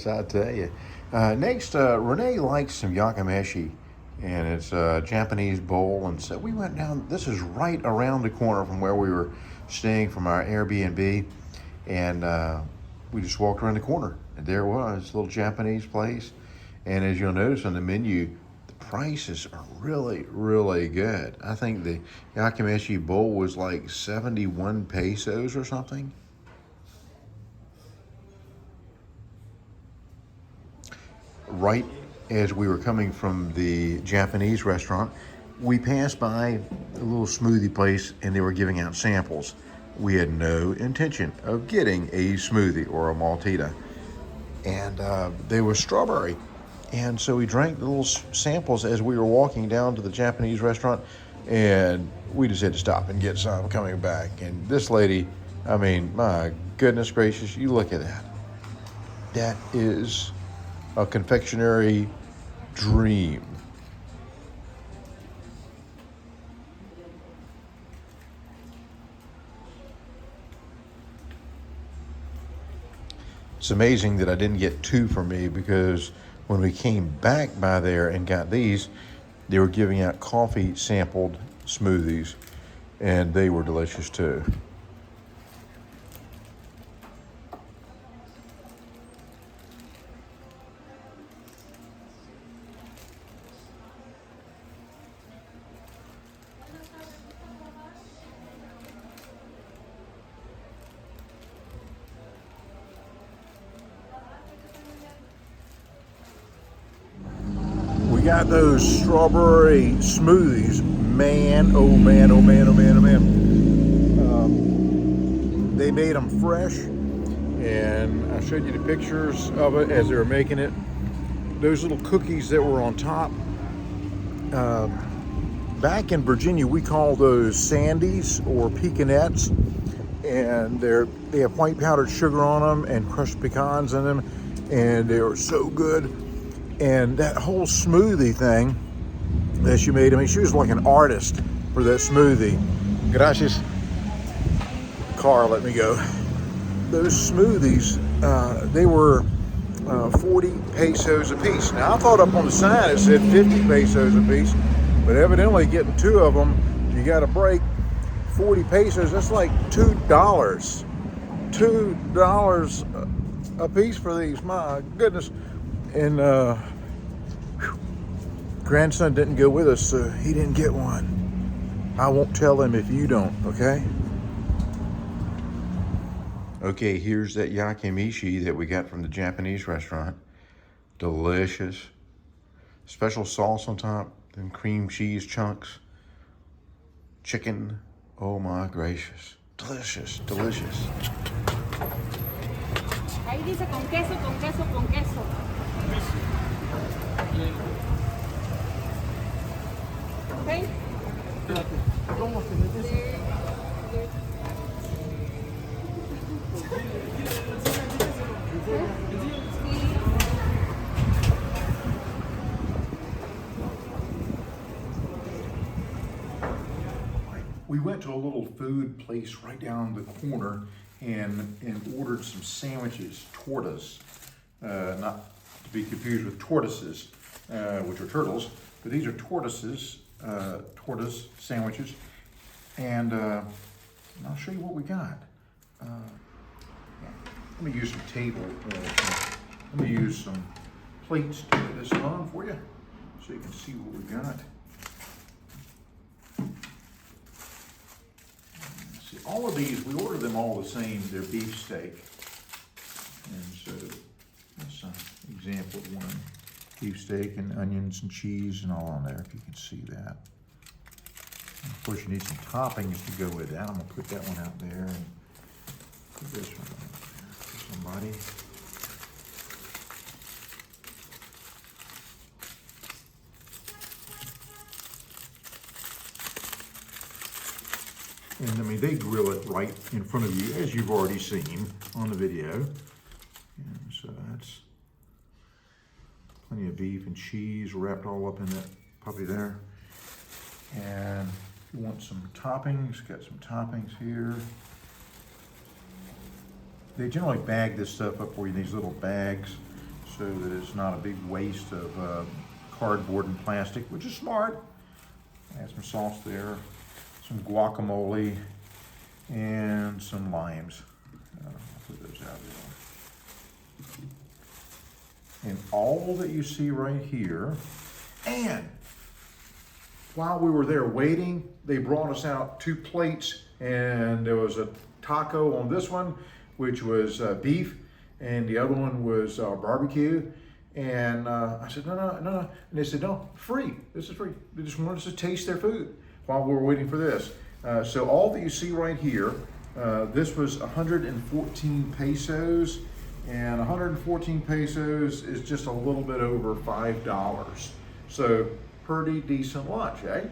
nice, I tell you. Next, Renee likes some yakimeshi, and it's a Japanese bowl. And so we went down. This is right around the corner from where we were staying from our Airbnb, and we just walked around the corner, and there it was, this little Japanese place. And as you'll notice on the menu, the prices are really, really good. I think the yakimeshi bowl was like 71 pesos or something. Right as we were coming from the Japanese restaurant, we passed by a little smoothie place and they were giving out samples. We had no intention of getting a smoothie or a maltita, and they were strawberry. And so we drank the little samples as we were walking down to the Japanese restaurant, and we just had to stop and get some coming back. And this lady, I mean, my goodness gracious, you look at that. That is a confectionery dream. It's amazing that I didn't get two for me, because when we came back by there and got these, they were giving out coffee sampled smoothies, and they were delicious too. We got those strawberry smoothies. Man, oh man, oh man, oh man, oh man. They made them fresh, and I showed you the pictures of it as they were making it. Those little cookies that were on top. Back in Virginia, we call those sandies or pecanettes, and they have white powdered sugar on them and crushed pecans in them, and they are so good. And that whole smoothie thing that she made, I mean, she was like an artist for that smoothie. Gracias. Car, let me go. Those smoothies, they were 40 pesos a piece. Now, I thought up on the sign it said 50 pesos a piece, but evidently getting two of them, you got to break 40 pesos. That's like $2. $2 a piece for these, my goodness. And grandson didn't go with us, so he didn't get one. I won't tell him if you don't, okay? Okay, here's that yakimeshi that we got from the Japanese restaurant. Delicious. Special sauce on top, then cream cheese chunks. Chicken, oh my gracious. Delicious, delicious. Ahí dice con queso, con queso, con queso. Okay. We went to a little food place right down the corner and ordered some sandwiches, tortas, not to be confused with tortoises, which are turtles, but these are tortoises, tortoise sandwiches, and I'll show you what we got. Let me use some table, let me use some plates to put this on for you, so you can see what we got. See, all of these, we ordered them all the same. They're beef steak. And so that's an example of one. Beef steak and onions and cheese and all on there, if you can see that. And of course, you need some toppings to go with that. I'm gonna put that one out there and put this one out there for somebody. And I mean, they grill it right in front of you, as you've already seen on the video. And so that's plenty of beef and cheese wrapped all up in that puppy there. And if you want some toppings, got some toppings here. They generally bag this stuff up for you in these little bags. so that it's not a big waste of cardboard and plastic, which is smart. Add some sauce there, some guacamole, and some limes. I'll put those out there. And all that you see right here, and while we were there waiting, they brought us out 2 plates, and there was a taco on this one, which was beef, and the other one was barbecue. And I said, no. And they said, no, free. This is free. They just wanted us to taste their food while we were waiting for this. So all that you see right here, this was 114 pesos. And 114 pesos is just a little bit over $5. So pretty decent lunch, eh?